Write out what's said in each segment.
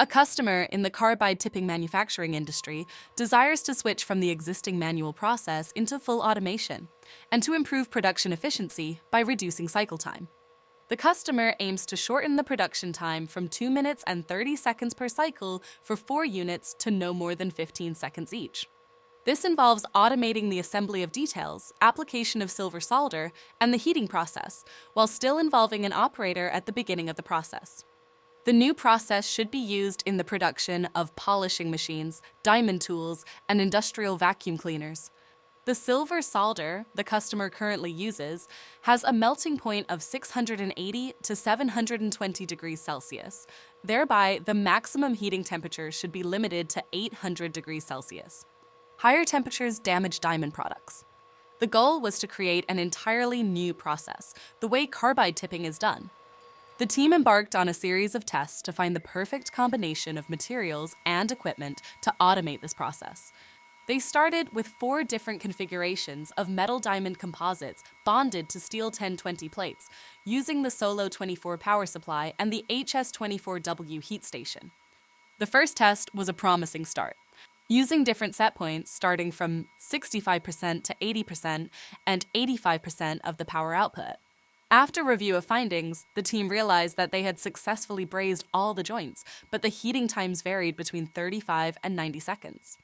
A customer in the carbide tipping manufacturing industry desires to switch from the existing manual process into full automation and to improve production efficiency by reducing cycle time. The customer aims to shorten the production time from 2 minutes and 30 seconds per cycle for 4 units to no more than 15 seconds each. This involves automating the assembly of details, application of silver solder, and the heating process, while still involving an operator at the beginning of the process. The new process should be used in the production of polishing machines, diamond tools, and industrial vacuum cleaners. The silver solder the customer currently uses has a melting point of 680 to 720 degrees Celsius. Thereby, the maximum heating temperature should be limited to 800 degrees Celsius. Higher temperatures damage diamond products. The goal was to create an entirely new process, the way carbide tipping is done. The team embarked on a series of tests to find the perfect combination of materials and equipment to automate this process. They started with 4 different configurations of metal diamond composites bonded to steel 1020 plates, using the Solo 24 power supply and the HS24W heat station. The first test was a promising start, using different set points starting from 65% to 80% and 85% of the power output. After review of findings, the team realized that they had successfully brazed all the joints, but the heating times varied between 35 and 90 seconds.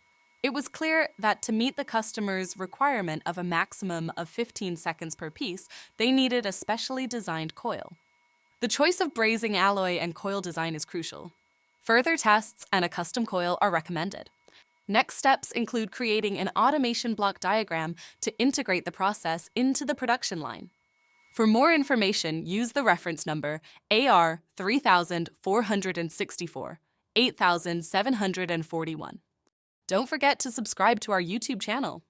It was clear that to meet the customer's requirement of a maximum of 15 seconds per piece, they needed a specially designed coil. The choice of brazing alloy and coil design is crucial. Further tests and a custom coil are recommended. Next steps include creating an automation block diagram to integrate the process into the production line. For more information, use the reference number AR 3464 8741. Don't forget to subscribe to our YouTube channel.